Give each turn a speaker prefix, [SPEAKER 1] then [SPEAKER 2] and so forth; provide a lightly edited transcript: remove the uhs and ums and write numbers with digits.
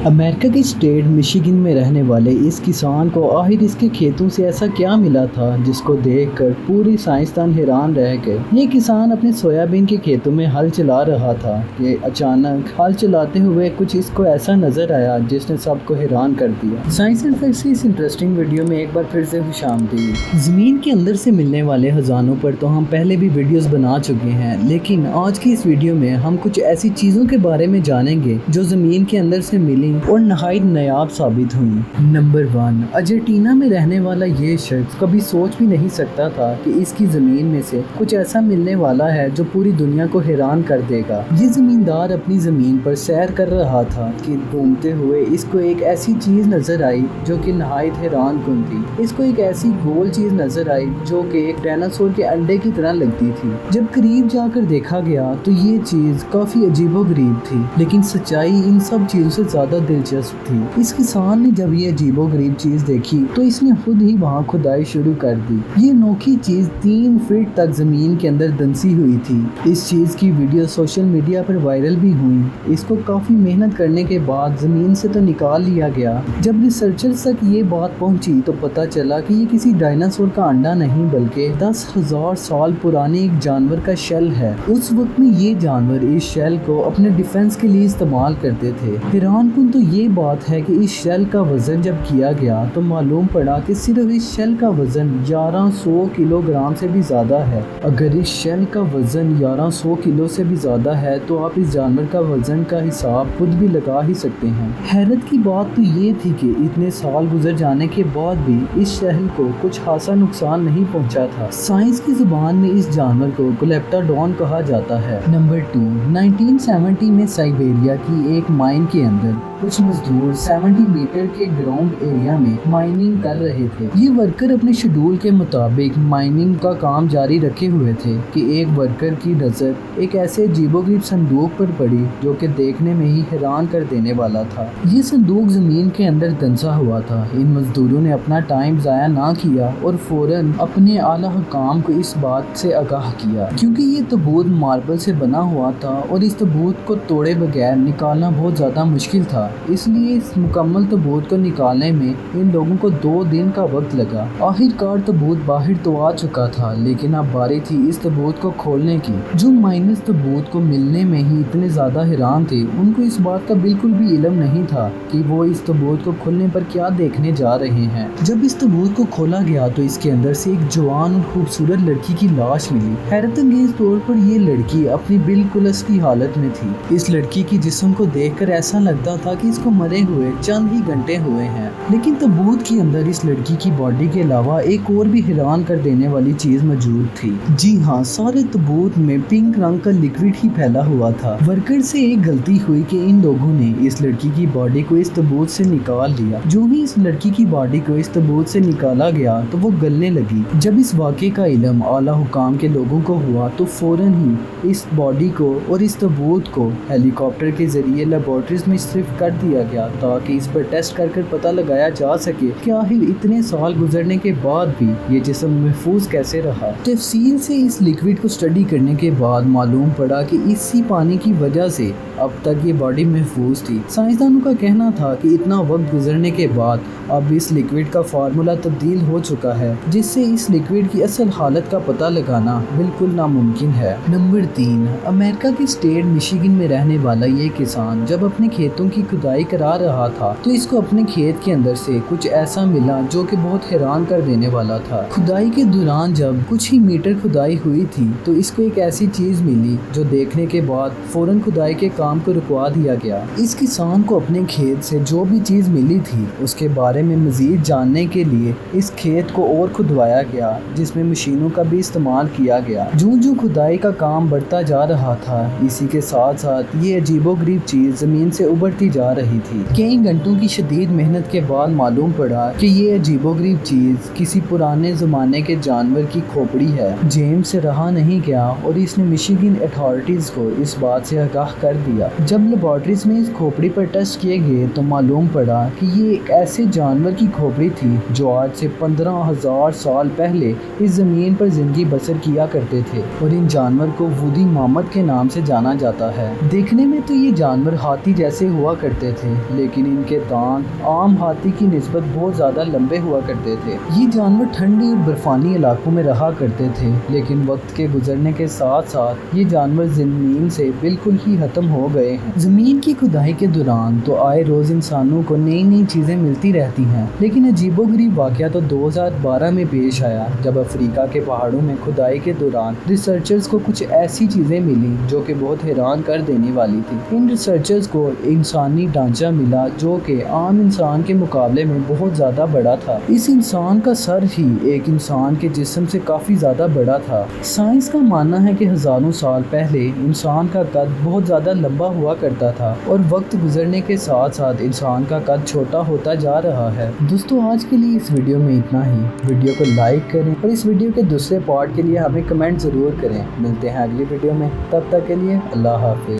[SPEAKER 1] امریکہ کے state Michigan میں رہنے والے اس کسان کو آخر اس کے کھیتوں سے ایسا کیا ملا تھا جس کو دیکھ کر پوری سائنسدان حیران رہ گئے۔ یہ کسان اپنے سویابین کے کھیتوں میں ہل چلا رہا تھا کہ اچانک ہل چلاتے ہوئے کچھ اس کو ایسا نظر آیا جس نے سب کو حیران کر دیا۔ سائنس اینڈ فیکٹس کی اس انٹرسٹنگ ویڈیو میں ایک بار پھر سے خوش آمدید۔ زمین کے اندر سے ملنے والے خزانوں پر تو ہم پہلے بھی ویڈیوز بنا چکے ہیں، لیکن آج کی اس ویڈیو میں ہم کچھ ایسی چیزوں کے بارے میں جانیں گے جو زمین کے اندر سے ملی اور نہایت نایاب ثابت ہوئی۔ نمبر 1، ارجنٹینا میں رہنے والا یہ شخص کبھی سوچ بھی نہیں سکتا تھا کہ اس کی زمین میں سے کچھ ایسا ملنے والا ہے جو پوری دنیا کو حیران کر دے گا۔ یہ زمیندار اپنی زمین پر سیر کر رہا تھا کہ گھومتے ہوئے اس کو ایک ایسی چیز نظر آئی جو کہ نہایت حیران کن تھی۔ اس کو ایک ایسی گول چیز نظر آئی جو کہ ایک ڈائناسور کے انڈے کی طرح لگتی تھی۔ جب قریب جا کر دیکھا گیا تو یہ چیز کافی عجیب و غریب تھی، لیکن سچائی ان سب چیزوں سے زیادہ دلچسپ تھی۔ اس کسان نے جب یہ عجیب و غریب چیز دیکھی تو اس نے خود ہی وہاں کھدائی شروع کر دی۔ یہ انوکھی چیز 3 فٹ تک زمین کے اندر دنسی ہوئی تھی۔ اس چیز کی ویڈیو سوشل میڈیا پر وائرل بھی ہوئی۔ اس کو کافی محنت کرنے کے بعد زمین سے تو نکال لیا گیا۔ جب ریسرچرز تک یہ بات پہنچی تو پتہ چلا کہ یہ کسی ڈائناسور کا انڈا نہیں بلکہ 10,000 سال پرانے ایک جانور کا شیل ہے۔ اس وقت میں یہ جانور اس شیل کو اپنے ڈیفنس کے لیے استعمال کرتے تھے۔ حیران کن تو یہ بات ہے کہ اس شیل کا وزن جب کیا گیا تو معلوم پڑا کہ صرف اس شیل کا وزن 1100 کلو گرام سے بھی زیادہ ہے۔ اگر اس شیل کا وزن 1100 کلو سے بھی زیادہ ہے تو آپ اس جانور کا وزن کا حساب خود بھی لگا ہی سکتے ہیں۔ حیرت کی بات تو یہ تھی کہ اتنے سال گزر جانے کے بعد بھی اس شیل کو کچھ خاصا نقصان نہیں پہنچا تھا۔ سائنس کی زبان میں اس جانور کو گلیپٹاڈون کہا جاتا ہے۔ نمبر 2، 1970 میں سائبیریا کی ایک مائن کے اندر کچھ مزدور 70 میٹر کے گراؤنڈ ایریا میں مائننگ کر رہے تھے۔ یہ ورکر اپنے شیڈول کے مطابق مائننگ کا کام جاری رکھے ہوئے تھے کہ ایک ورکر کی نظر ایک ایسے عجیب و غریب صندوق پر پڑی جو کہ دیکھنے میں ہی حیران کر دینے والا تھا۔ یہ صندوق زمین کے اندر دنسا ہوا تھا۔ ان مزدوروں نے اپنا ٹائم ضائع نہ کیا اور فوراً اپنے اعلیٰ حکام کو اس بات سے آگاہ کیا، کیونکہ یہ تابوت ماربل سے بنا ہوا تھا اور اس تابوت کو توڑے بغیر نکالنا بہت زیادہ مشکل تھا۔ اس لیے اس مکمل تابوت کو نکالنے میں ان لوگوں کو 2 دن کا وقت لگا۔ آخر کار تابوت باہر تو آ چکا تھا، لیکن اب باری تھی اس تابوت کو کھولنے کی۔ جو مائنرز تابوت کو ملنے میں ہی اتنے زیادہ حیران تھے، ان کو اس بات کا بالکل بھی علم نہیں تھا کہ وہ اس تابوت کو کھولنے پر کیا دیکھنے جا رہے ہیں۔ جب اس تابوت کو کھولا گیا تو اس کے اندر سے ایک جوان اور خوبصورت لڑکی کی لاش ملی۔ حیرت انگیز طور پر یہ لڑکی اپنی بالکل اصلی حالت میں تھی۔ اس لڑکی کی جسم کو دیکھ کر ایسا لگتا تھا کہ اس کو مرے ہوئے چند ہی گھنٹے ہوئے ہیں، لیکن تابوت کے اندر اس لڑکی کی باڈی کے علاوہ ایک اور بھی حیران کر دینے والی چیز موجود تھی۔ جی ہاں، سارے تابوت میں پنک رنگ کا لیکوڈ ہی پھیلا ہوا تھا۔ ورکر سے ایک غلطی ہوئی کہ ان لوگوں نے اس لڑکی کی باڈی کو اس تابوت سے نکال لیا۔ جو ہی اس لڑکی کی باڈی کو اس تابوت سے نکالا گیا تو وہ گلنے لگی۔ جب اس واقعے کا علم اعلیٰ حکام کے لوگوں کو ہوا تو فوراً ہی اس باڈی کو اور اس تابوت کو ہیلی کاپٹر کے ذریعے لیبارٹریز میں شفٹ کر دیا گیا تاکہ اس پر ٹیسٹ کر پتہ لگایا جا سکے کہ آخر اتنے سال گزرنے کے بعد بھی یہ جسم محفوظ کیسے رہا۔ تفصیل سے اس لیکوڈ کو اسٹڈی کرنے کے بعد معلوم پڑا کہ اسی پانی کی وجہ سے اب تک یہ باڈی محفوظ تھی۔ سائنسدانوں کا کہنا تھا کہ اتنا وقت گزرنے کے بعد اب اس لیکوڈ کا فارمولا تبدیل ہو چکا ہے، جس سے اس لیکوڈ کی اصل حالت کا پتہ لگانا بالکل ناممکن ہے۔ نمبر 3، امریکہ کے اسٹیٹ مشیگن میں رہنے والا یہ کسان جب اپنے کھیتوں کی کھدائی کرا رہا تھا تو اس کو اپنے کھیت کے اندر سے کچھ ایسا ملا جو کہ بہت حیران کر دینے والا تھا۔ کھدائی کے دوران جب کچھ ہی میٹر کھدائی ہوئی تھی تو اس کو ایک ایسی چیز ملی جو دیکھنے کے بعد فوراً کھدائی کے کام کو رکوا دیا گیا۔ اس کسان کو اپنے کھیت سے جو بھی چیز ملی تھی اس کے بارے میں مزید جاننے کے لیے اس کھیت کو اور کھدوایا گیا، جس میں مشینوں کا بھی استعمال کیا گیا۔ جو کھدائی کا کام بڑھتا جا رہا تھا، اسی کے ساتھ ساتھ یہ عجیب و غریب چیز زمین سے ابھرتی جا رہی تھی۔ کئی گھنٹوں کی شدید محنت کے بعد معلوم پڑا کہ یہ عجیب و غریب چیز کسی پرانے زمانے کے جانور کی کھوپڑی ہے۔ جیمز سے رہا نہیں گیا اور اس نے مشیگن اتھارٹیز کو اس بات سے آگاہ کر دیا۔ جب لیبارٹریز میں اس کھوپڑی پر ٹیسٹ کیے گئے تو معلوم پڑا کہ یہ ایک ایسے جانور کی کھوپڑی تھی جو آج سے 15,000 سال پہلے اس زمین پر زندگی بسر کیا کرتے تھے، اور ان جانور کو وودی مامت کے نام سے جانا جاتا ہے۔ دیکھنے میں تو یہ جانور ہاتھی جیسے ہوا کرتے کرتے تھے، لیکن ان کے دانت عام ہاتھی کی نسبت بہت زیادہ لمبے ہوا کرتے تھے۔ یہ جانور ٹھنڈی اور برفانی علاقوں میں رہا کرتے تھے، لیکن وقت کے گزرنے کے ساتھ ساتھ یہ جانور زمین سے بالکل ہی ختم ہو گئے ہیں۔ زمین کی کھدائی کے دوران تو آئے روز انسانوں کو نئی نئی چیزیں ملتی رہتی ہیں، لیکن عجیب و غریب واقعہ تو 2012 میں پیش آیا، جب افریقہ کے پہاڑوں میں کھدائی کے دوران ریسرچرز کو کچھ ایسی چیزیں ملی جو کہ بہت حیران کر دینے والی تھی۔ ان ریسرچرز کو انسانی ڈھانچہ ملا جو کہ عام انسان کے مقابلے میں بہت زیادہ بڑا تھا۔ اس انسان کا سر ہی ایک انسان کے جسم سے کافی زیادہ بڑا تھا۔ سائنس کا ماننا ہے کہ ہزاروں سال پہلے انسان کا قد بہت زیادہ لمبا ہوا کرتا تھا، اور وقت گزرنے کے ساتھ ساتھ انسان کا قد چھوٹا ہوتا جا رہا ہے۔ دوستو، آج کے لیے اس ویڈیو میں اتنا ہی۔ ویڈیو کو لائک کریں اور اس ویڈیو کے دوسرے پارٹ کے لیے ہمیں کمنٹ ضرور کریں۔ ملتے ہیں اگلی ویڈیو میں، تب تک کے لیے اللہ حافظ۔